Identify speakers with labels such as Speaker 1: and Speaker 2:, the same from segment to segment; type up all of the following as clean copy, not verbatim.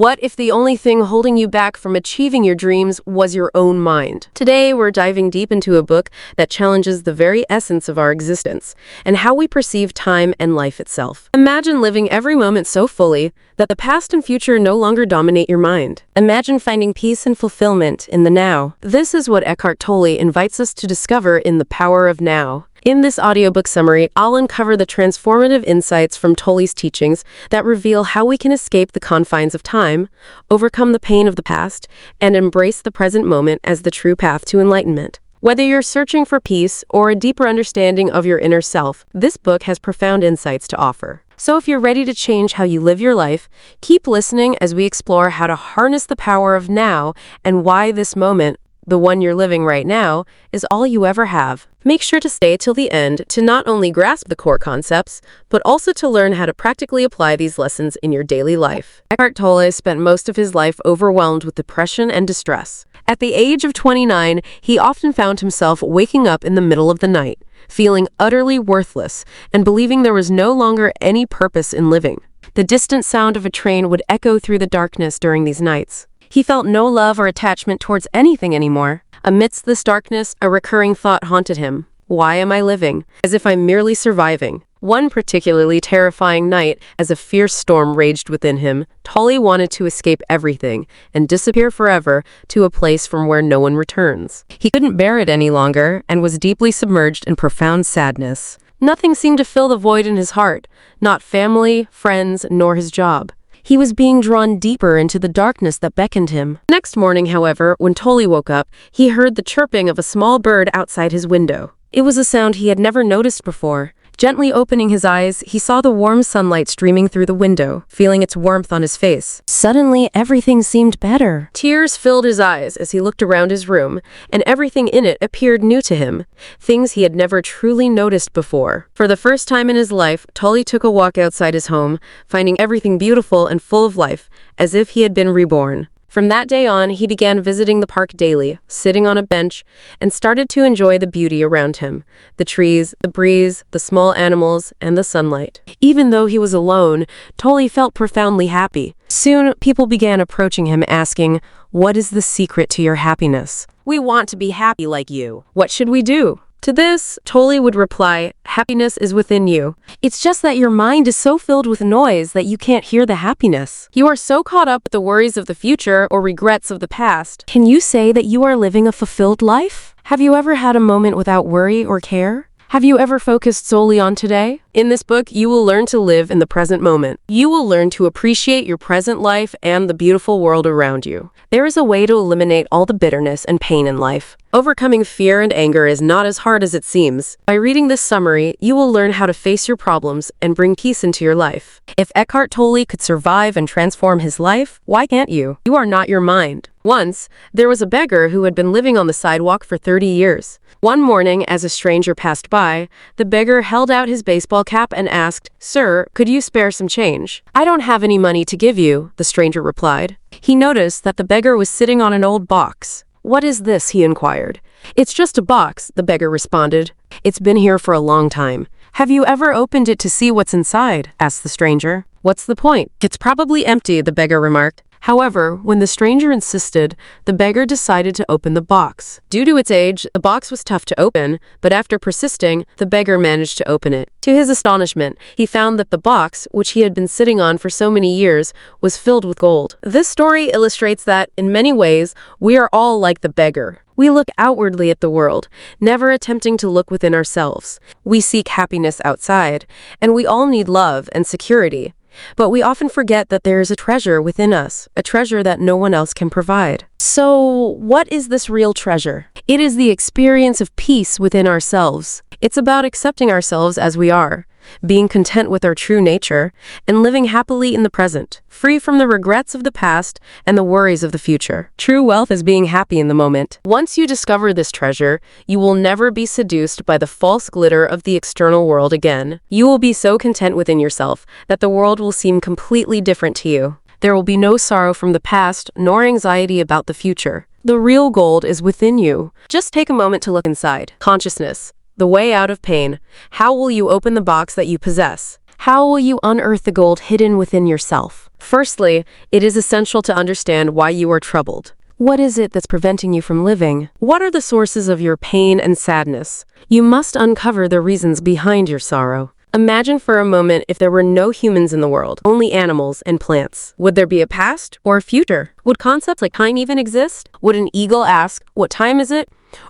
Speaker 1: What if the only thing holding you back from achieving your dreams was your own mind? Today, we're diving deep into a book that challenges the very essence of our existence and how we perceive time and life itself. Imagine living every moment so fully that the past and future no longer dominate your mind. Imagine finding peace and fulfillment in the now. This is what Eckhart Tolle invites us to discover in The Power of Now. In this audiobook summary, I'll uncover the transformative insights from Tolle's teachings that reveal how we can escape the confines of time, overcome the pain of the past, and embrace the present moment as the true path to enlightenment. Whether you're searching for peace or a deeper understanding of your inner self, this book has profound insights to offer. So if you're ready to change how you live your life, keep listening as we explore how to harness the power of now and why this moment, the one you're living right now, is all you ever have. Make sure to stay till the end to not only grasp the core concepts, but also to learn how to practically apply these lessons in your daily life. Eckhart Tolle spent most of his life overwhelmed with depression and distress. At the age of 29, he often found himself waking up in the middle of the night, feeling utterly worthless and believing there was no longer any purpose in living. The distant sound of a train would echo through the darkness during these nights. He felt no love or attachment towards anything anymore. Amidst this darkness, a recurring thought haunted him. Why am I living? As if I'm merely surviving. One particularly terrifying night, as a fierce storm raged within him, Tolle wanted to escape everything and disappear forever to a place from where no one returns. He couldn't bear it any longer and was deeply submerged in profound sadness. Nothing seemed to fill the void in his heart, not family, friends, nor his job. He was being drawn deeper into the darkness that beckoned him. Next morning, however, when Tolle woke up, he heard the chirping of a small bird outside his window. It was a sound he had never noticed before. Gently opening his eyes, he saw the warm sunlight streaming through the window, feeling its warmth on his face. Suddenly, everything seemed better. Tears filled his eyes as he looked around his room, and everything in it appeared new to him, things he had never truly noticed before. For the first time in his life, Tolle took a walk outside his home, finding everything beautiful and full of life, as if he had been reborn. From that day on, he began visiting the park daily, sitting on a bench, and started to enjoy the beauty around him, the trees, the breeze, the small animals, and the sunlight. Even though he was alone, Tolle felt profoundly happy. Soon, people began approaching him asking, "What is the secret to your happiness? We want to be happy like you. What should we do?" To this, Tolle would reply, "Happiness is within you. It's just that your mind is so filled with noise that you can't hear the happiness. You are so caught up with the worries of the future or regrets of the past. Can you say that you are living a fulfilled life? Have you ever had a moment without worry or care? Have you ever focused solely on today? In this book, you will learn to live in the present moment. You will learn to appreciate your present life and the beautiful world around you. There is a way to eliminate all the bitterness and pain in life. Overcoming fear and anger is not as hard as it seems. By reading this summary, you will learn how to face your problems and bring peace into your life. If Eckhart Tolle could survive and transform his life, why can't you? You are not your mind. Once, there was a beggar who had been living on the sidewalk for 30 years. One morning, as a stranger passed by, the beggar held out his baseball cap and asked, "Sir, could you spare some change?" "I don't have any money to give you," the stranger replied. He noticed that the beggar was sitting on an old box. "What is this?" he inquired. "It's just a box," the beggar responded. "It's been here for a long time." "Have you ever opened it to see what's inside?" asked the stranger. "What's the point? It's probably empty," the beggar remarked. However, when the stranger insisted, the beggar decided to open the box. Due to its age, the box was tough to open, but after persisting, the beggar managed to open it. To his astonishment, he found that the box, which he had been sitting on for so many years, was filled with gold. This story illustrates that, in many ways, we are all like the beggar. We look outwardly at the world, never attempting to look within ourselves. We seek happiness outside, and we all need love and security. But we often forget that there is a treasure within us, a treasure that no one else can provide. So, what is this real treasure? It is the experience of peace within ourselves. It's about accepting ourselves as we are, being content with our true nature, and living happily in the present, free from the regrets of the past and the worries of the future. True wealth is being happy in the moment. Once you discover this treasure, you will never be seduced by the false glitter of the external world again. You will be so content within yourself that the world will seem completely different to you. There will be no sorrow from the past, nor anxiety about the future. The real gold is within you. Just take a moment to look inside. Consciousness. The way out of pain. How will you open the box that you possess? How will you unearth the gold hidden within yourself? Firstly, it is essential to understand why you are troubled. What is it that's preventing you from living? What are the sources of your pain and sadness? You must uncover the reasons behind your sorrow. Imagine for a moment if there were no humans in the world, only animals and plants. Would there be a past or a future? Would concepts like time even exist? Would an eagle ask, "What time is it?"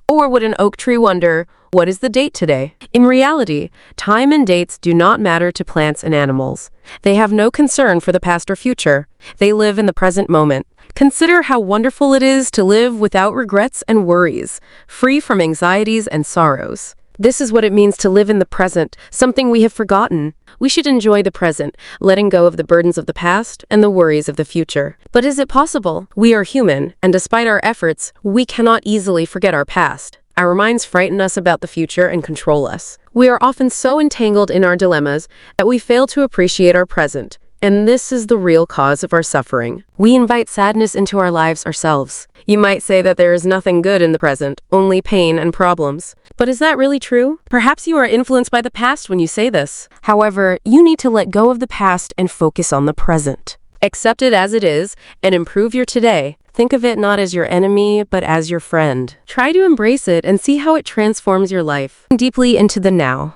Speaker 1: Or would an oak tree wonder, "What is the date today?" In reality, time and dates do not matter to plants and animals. They have no concern for the past or future. They live in the present moment. Consider how wonderful it is to live without regrets and worries, free from anxieties and sorrows. This is what it means to live in the present, something we have forgotten. We should enjoy the present, letting go of the burdens of the past and the worries of the future. But is it possible? We are human, and despite our efforts, we cannot easily forget our past. Our minds frighten us about the future and control us. We are often so entangled in our dilemmas that we fail to appreciate our present. And this is the real cause of our suffering. We invite sadness into our lives ourselves. You might say that there is nothing good in the present, only pain and problems. But is that really true? Perhaps you are influenced by the past when you say this. However, you need to let go of the past and focus on the present. Accept it as it is and improve your today. Think of it not as your enemy, but as your friend. Try to embrace it and see how it transforms your life. Deeply into the now.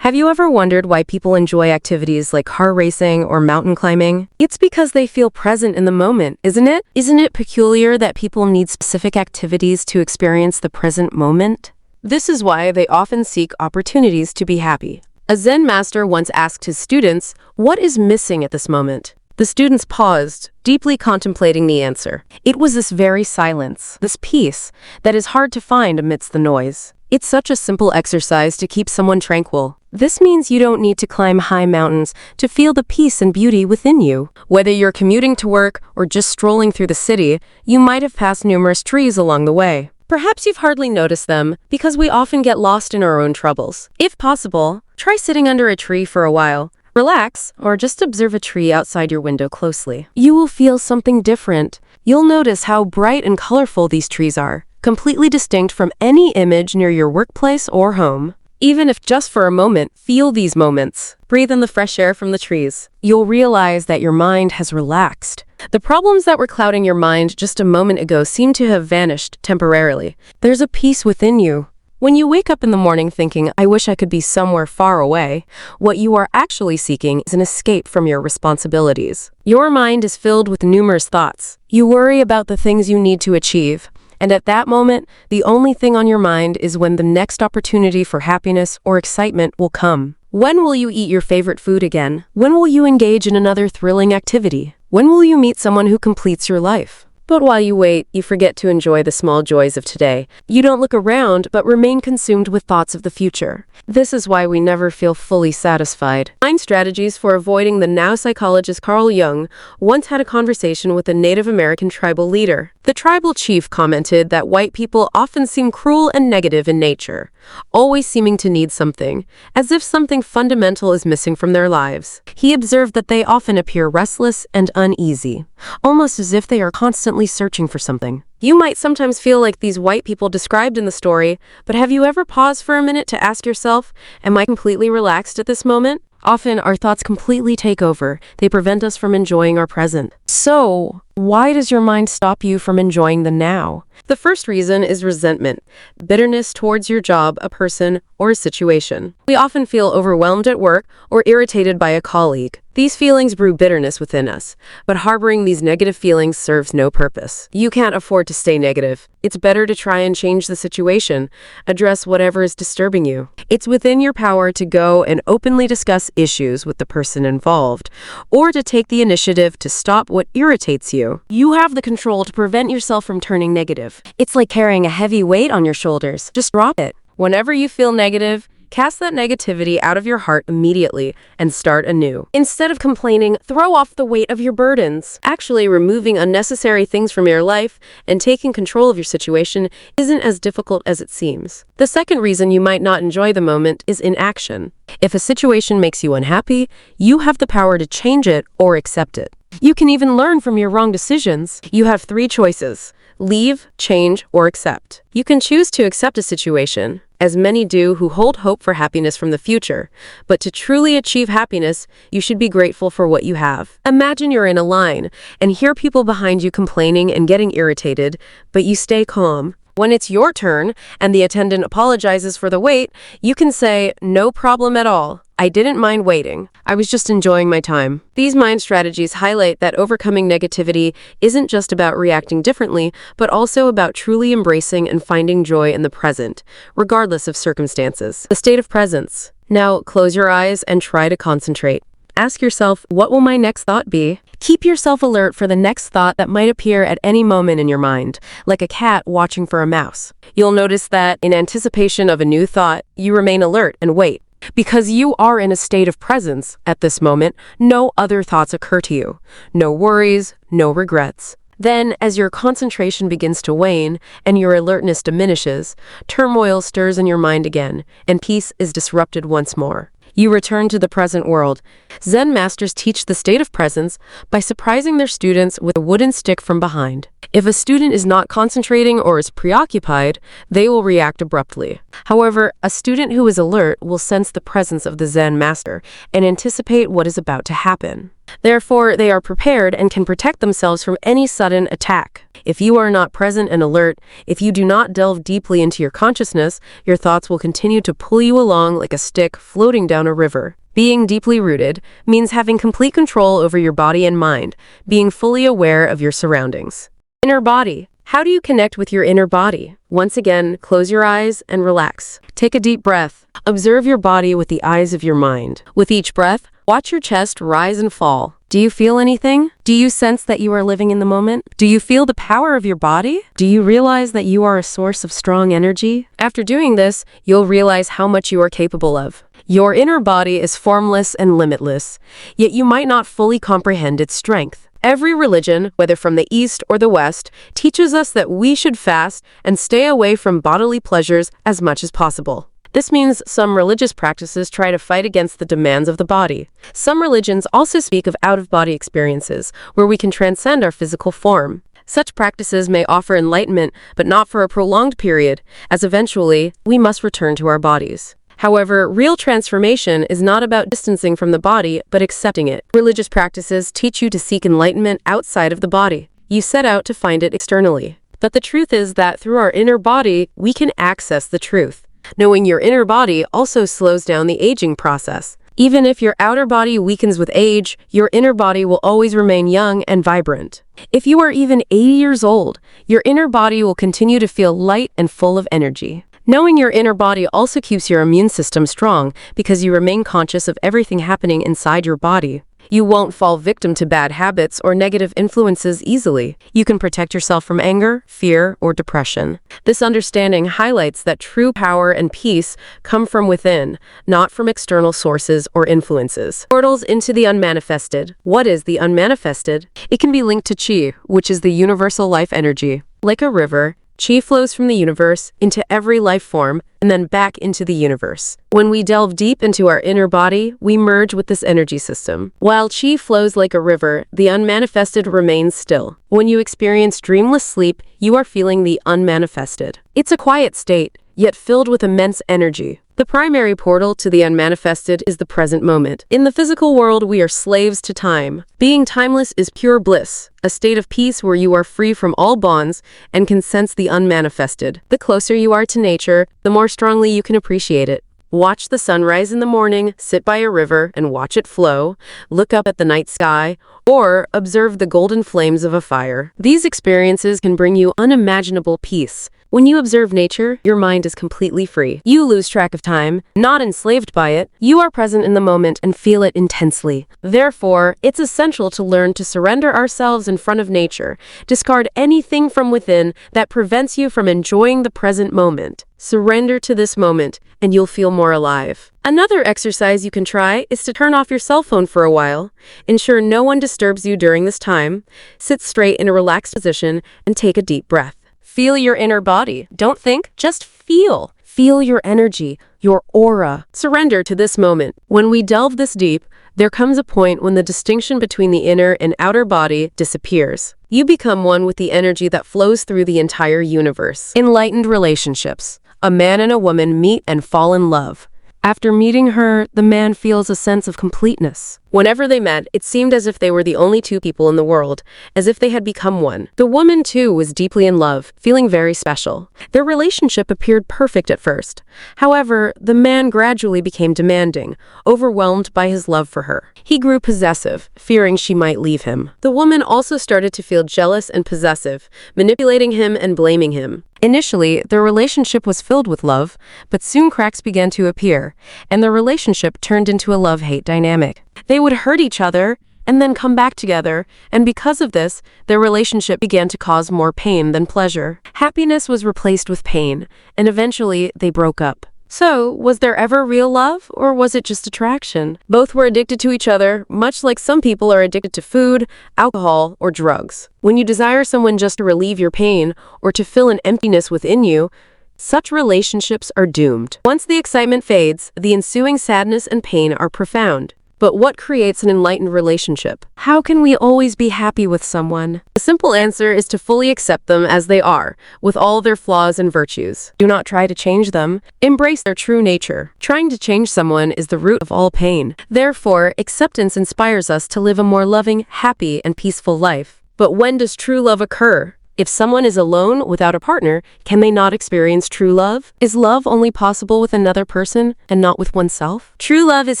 Speaker 1: Have you ever wondered why people enjoy activities like car racing or mountain climbing? It's because they feel present in the moment, isn't it? Isn't it peculiar that people need specific activities to experience the present moment? This is why they often seek opportunities to be happy. A Zen master once asked his students, "What is missing at this moment?" The students paused, deeply contemplating the answer. It was this very silence, this peace, that is hard to find amidst the noise. It's such a simple exercise to keep someone tranquil. This means you don't need to climb high mountains to feel the peace and beauty within you. Whether you're commuting to work or just strolling through the city, you might have passed numerous trees along the way. Perhaps you've hardly noticed them because we often get lost in our own troubles. If possible, try sitting under a tree for a while. Relax, or just observe a tree outside your window closely. You will feel something different. You'll notice how bright and colorful these trees are, completely distinct from any image near your workplace or home. Even if just for a moment, feel these moments. Breathe in the fresh air from the trees. You'll realize that your mind has relaxed. The problems that were clouding your mind just a moment ago seem to have vanished temporarily. There's a peace within you. When you wake up in the morning thinking, "I wish I could be somewhere far away," what you are actually seeking is an escape from your responsibilities. Your mind is filled with numerous thoughts. You worry about the things you need to achieve. And at that moment, the only thing on your mind is when the next opportunity for happiness or excitement will come. When will you eat your favorite food again? When will you engage in another thrilling activity? When will you meet someone who completes your life? But while you wait, you forget to enjoy the small joys of today. You don't look around, but remain consumed with thoughts of the future. This is why we never feel fully satisfied. 9 strategies for avoiding the now. Psychologist Carl Jung once had a conversation with a Native American tribal leader. The tribal chief commented that white people often seem cruel and negative in nature, always seeming to need something, as if something fundamental is missing from their lives. He observed that they often appear restless and uneasy, almost as if they are constantly searching for something. You might sometimes feel like these white people described in the story, but have you ever paused for a minute to ask yourself, am I completely relaxed at this moment? Often, our thoughts completely take over. They prevent us from enjoying our present. So, why does your mind stop you from enjoying the now? The first reason is resentment, bitterness towards your job, a person, or a situation. We often feel overwhelmed at work or irritated by a colleague. These feelings brew bitterness within us, but harboring these negative feelings serves no purpose. You can't afford to stay negative. It's better to try and change the situation, address whatever is disturbing you. It's within your power to go and openly discuss issues with the person involved, or to take the initiative to stop what irritates you. You have the control to prevent yourself from turning negative. It's like carrying a heavy weight on your shoulders. Just drop it. Whenever you feel negative, cast that negativity out of your heart immediately and start anew. Instead of complaining, throw off the weight of your burdens. Actually, removing unnecessary things from your life and taking control of your situation isn't as difficult as it seems. The second reason you might not enjoy the moment is inaction. If a situation makes you unhappy, you have the power to change it or accept it. You can even learn from your wrong decisions. You have 3 choices: leave, change, or accept. You can choose to accept a situation. as many do who hold hope for happiness from the future. But to truly achieve happiness, you should be grateful for what you have. Imagine you're in a line and hear people behind you complaining and getting irritated, but you stay calm. When it's your turn and the attendant apologizes for the wait, you can say, "No problem at all. I didn't mind waiting. I was just enjoying my time." These mind strategies highlight that overcoming negativity isn't just about reacting differently, but also about truly embracing and finding joy in the present, regardless of circumstances. The state of presence. Now, close your eyes and try to concentrate. Ask yourself, what will my next thought be? Keep yourself alert for the next thought that might appear at any moment in your mind, like a cat watching for a mouse. You'll notice that, in anticipation of a new thought, you remain alert and wait. Because you are in a state of presence at this moment, no other thoughts occur to you. No worries, no regrets. Then, as your concentration begins to wane and your alertness diminishes, turmoil stirs in your mind again, and peace is disrupted once more. You return to the present world. Zen masters teach the state of presence by surprising their students with a wooden stick from behind. If a student is not concentrating or is preoccupied, they will react abruptly. However, a student who is alert will sense the presence of the Zen master and anticipate what is about to happen. Therefore, they are prepared and can protect themselves from any sudden attack. If you are not present and alert, if you do not delve deeply into your consciousness, your thoughts will continue to pull you along like a stick floating down a river. Being deeply rooted means having complete control over your body and mind, being fully aware of your surroundings. Inner body. How do you connect with your inner body? Once again, close your eyes and relax. Take a deep breath. Observe your body with the eyes of your mind. With each breath, watch your chest rise and fall. Do you feel anything? Do you sense that you are living in the moment? Do you feel the power of your body? Do you realize that you are a source of strong energy? After doing this, you'll realize how much you are capable of. Your inner body is formless and limitless, yet you might not fully comprehend its strength. Every religion, whether from the East or the West, teaches us that we should fast and stay away from bodily pleasures as much as possible. This means some religious practices try to fight against the demands of the body. Some religions also speak of out-of-body experiences, where we can transcend our physical form. Such practices may offer enlightenment, but not for a prolonged period, as eventually we must return to our bodies. However, real transformation is not about distancing from the body, but accepting it. Religious practices teach you to seek enlightenment outside of the body. You set out to find it externally. But the truth is that through our inner body, we can access the truth. Knowing your inner body also slows down the aging process. Even if your outer body weakens with age, your inner body will always remain young and vibrant. If you are even 80 years old, your inner body will continue to feel light and full of energy. Knowing your inner body also keeps your immune system strong because you remain conscious of everything happening inside your body. You won't fall victim to bad habits or negative influences easily. You can protect yourself from anger, fear, or depression. This understanding highlights that true power and peace come from within, not from external sources or influences. Portals into the unmanifested. What is the unmanifested? It can be linked to Qi, which is the universal life energy. Like a river, Qi flows from the universe into every life form and then back into the universe. When we delve deep into our inner body, we merge with this energy system. While Qi flows like a river, the unmanifested remains still. When you experience dreamless sleep, you are feeling the unmanifested. It's a quiet state, yet filled with immense energy. The primary portal to the unmanifested is the present moment. In the physical world, we are slaves to time. Being timeless is pure bliss, a state of peace where you are free from all bonds and can sense the unmanifested. The closer you are to nature, the more strongly you can appreciate it. Watch the sunrise in the morning, sit by a river and watch it flow, look up at the night sky, or observe the golden flames of a fire. These experiences can bring you unimaginable peace. When you observe nature, your mind is completely free. You lose track of time, not enslaved by it. You are present in the moment and feel it intensely. Therefore, it's essential to learn to surrender ourselves in front of nature. Discard anything from within that prevents you from enjoying the present moment. Surrender to this moment, and you'll feel more alive. Another exercise you can try is to turn off your cell phone for a while. Ensure no one disturbs you during this time. Sit straight in a relaxed position and take a deep breath. Feel your inner body. Don't think, just feel. Feel your energy, your aura. Surrender to this moment. When we delve this deep, there comes a point when the distinction between the inner and outer body disappears. You become one with the energy that flows through the entire universe. Enlightened relationships. A man and a woman meet and fall in love. After meeting her, the man feels a sense of completeness. Whenever they met, it seemed as if they were the only two people in the world, as if they had become one. The woman, too, was deeply in love, feeling very special. Their relationship appeared perfect at first. However, the man gradually became demanding, overwhelmed by his love for her. He grew possessive, fearing she might leave him. The woman also started to feel jealous and possessive, manipulating him and blaming him. Initially, their relationship was filled with love, but soon cracks began to appear, and their relationship turned into a love-hate dynamic. They would hurt each other and then come back together, and because of this, their relationship began to cause more pain than pleasure. Happiness was replaced with pain, and eventually they broke up. So, was there ever real love, or was it just attraction? Both were addicted to each other, much like some people are addicted to food, alcohol, or drugs. When you desire someone just to relieve your pain, or to fill an emptiness within you, such relationships are doomed. Once the excitement fades, the ensuing sadness and pain are profound. But what creates an enlightened relationship? How can we always be happy with someone? The simple answer is to fully accept them as they are, with all their flaws and virtues. Do not try to change them. Embrace their true nature. Trying to change someone is the root of all pain. Therefore, acceptance inspires us to live a more loving, happy, and peaceful life. But when does true love occur? If someone is alone without a partner, can they not experience true love? Is love only possible with another person and not with oneself? True love is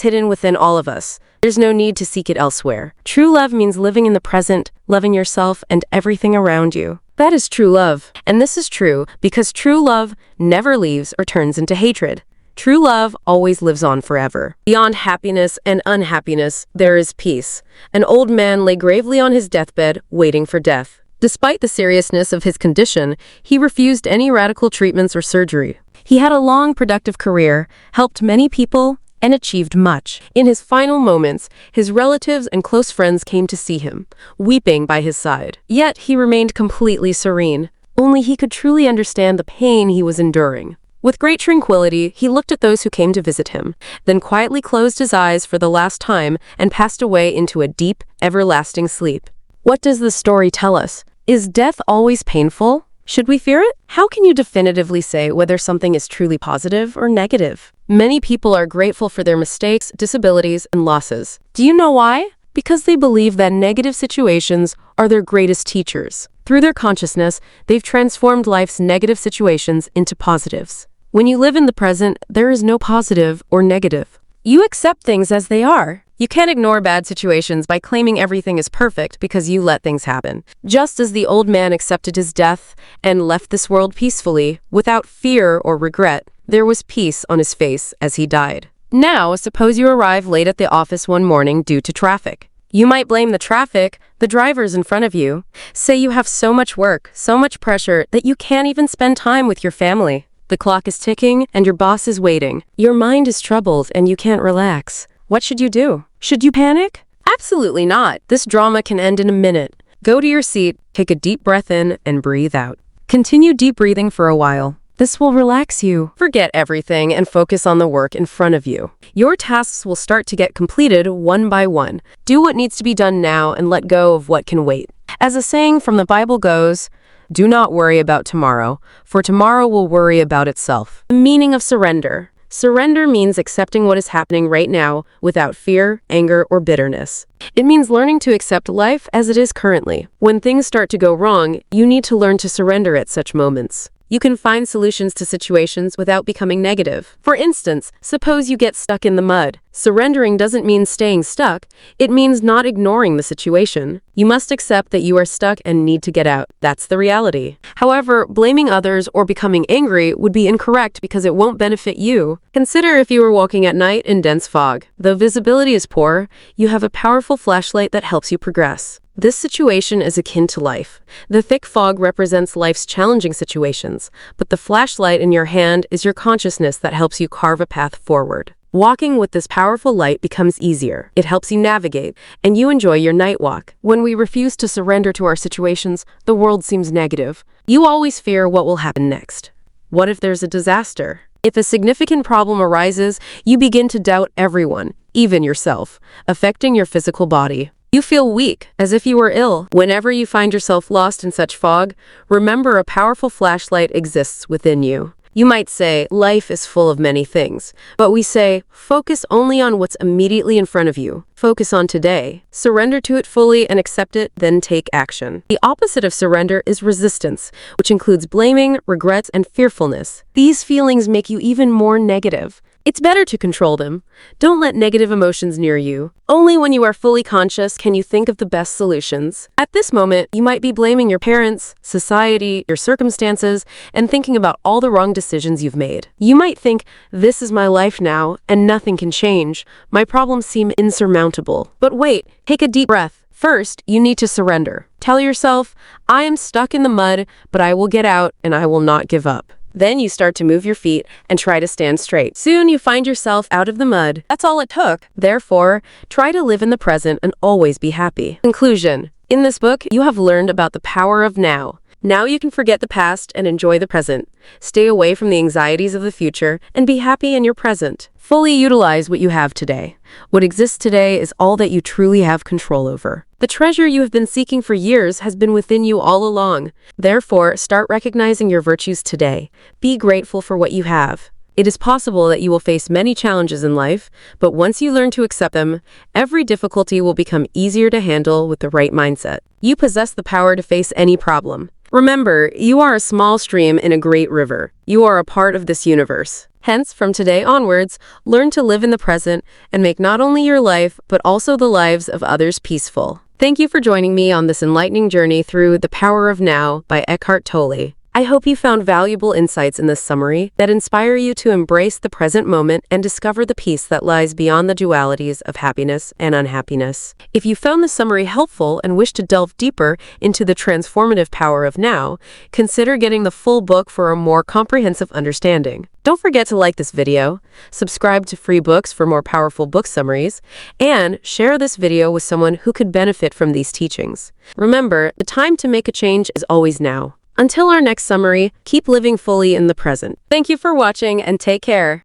Speaker 1: hidden within all of us. There's no need to seek it elsewhere. True love means living in the present, loving yourself and everything around you. That is true love. And this is true because true love never leaves or turns into hatred. True love always lives on forever. Beyond happiness and unhappiness, there is peace. An old man lay gravely on his deathbed, waiting for death. Despite the seriousness of his condition, he refused any radical treatments or surgery. He had a long, productive career, helped many people, and achieved much. In his final moments, his relatives and close friends came to see him, weeping by his side. Yet he remained completely serene. Only he could truly understand the pain he was enduring. With great tranquility, he looked at those who came to visit him, then quietly closed his eyes for the last time and passed away into a deep, everlasting sleep. What does the story tell us? Is death always painful? Should we fear it? How can you definitively say whether something is truly positive or negative? Many people are grateful for their mistakes, disabilities, and losses. Do you know why? Because they believe that negative situations are their greatest teachers. Through their consciousness, they've transformed life's negative situations into positives. When you live in the present, there is no positive or negative. You accept things as they are. You can't ignore bad situations by claiming everything is perfect because you let things happen. Just as the old man accepted his death and left this world peacefully, without fear or regret, there was peace on his face as he died. Now, suppose you arrive late at the office one morning due to traffic. You might blame the traffic, the drivers in front of you. Say you have so much work, so much pressure that you can't even spend time with your family. The clock is ticking and your boss is waiting. Your mind is troubled and you can't relax. What should you do? Should you panic? Absolutely not. This drama can end in a minute. Go to your seat, take a deep breath in, and breathe out. Continue deep breathing for a while. This will relax you. Forget everything and focus on the work in front of you. Your tasks will start to get completed one by one. Do what needs to be done now and let go of what can wait. As a saying from the Bible goes, do not worry about tomorrow, for tomorrow will worry about itself. The meaning of surrender. Surrender means accepting what is happening right now without fear, anger, or bitterness. It means learning to accept life as it is currently. When things start to go wrong, you need to learn to surrender at such moments. You can find solutions to situations without becoming negative. For instance, suppose you get stuck in the mud. Surrendering doesn't mean staying stuck. It means not ignoring the situation. You must accept that you are stuck and need to get out. That's the reality. However, blaming others or becoming angry would be incorrect because it won't benefit you. Consider if you were walking at night in dense fog. Though visibility is poor, you have a powerful flashlight that helps you progress. This situation is akin to life. The thick fog represents life's challenging situations, but the flashlight in your hand is your consciousness that helps you carve a path forward. Walking with this powerful light becomes easier. It helps you navigate, and you enjoy your night walk. When we refuse to surrender to our situations, the world seems negative. You always fear what will happen next. What if there's a disaster? If a significant problem arises, you begin to doubt everyone, even yourself, affecting your physical body. You feel weak, as if you were ill. Whenever you find yourself lost in such fog, remember a powerful flashlight exists within you. You might say, life is full of many things, but we say, focus only on what's immediately in front of you. Focus on today. Surrender to it fully and accept it, then take action. The opposite of surrender is resistance, which includes blaming, regrets, and fearfulness. These feelings make you even more negative. It's better to control them. Don't let negative emotions near you. Only when you are fully conscious can you think of the best solutions. At this moment, you might be blaming your parents, society, your circumstances, and thinking about all the wrong decisions you've made. You might think, this is my life now, and nothing can change. My problems seem insurmountable. But wait, take a deep breath. First, you need to surrender. Tell yourself, I am stuck in the mud, but I will get out and I will not give up. Then you start to move your feet and try to stand straight. Soon you find yourself out of the mud. That's all it took. Therefore, try to live in the present and always be happy. Conclusion. In this book, you have learned about the power of now. Now you can forget the past and enjoy the present. Stay away from the anxieties of the future and be happy in your present. Fully utilize what you have today. What exists today is all that you truly have control over. The treasure you have been seeking for years has been within you all along. Therefore, start recognizing your virtues today. Be grateful for what you have. It is possible that you will face many challenges in life, but once you learn to accept them, every difficulty will become easier to handle with the right mindset. You possess the power to face any problem. Remember, you are a small stream in a great river. You are a part of this universe. Hence, from today onwards, learn to live in the present and make not only your life, but also the lives of others peaceful. Thank you for joining me on this enlightening journey through The Power of Now by Eckhart Tolle. I hope you found valuable insights in this summary that inspire you to embrace the present moment and discover the peace that lies beyond the dualities of happiness and unhappiness. If you found the summary helpful and wish to delve deeper into the transformative power of now, consider getting the full book for a more comprehensive understanding. Don't forget to like this video, subscribe to free books for more powerful book summaries, and share this video with someone who could benefit from these teachings. Remember, the time to make a change is always now. Until our next summary, keep living fully in the present. Thank you for watching and take care.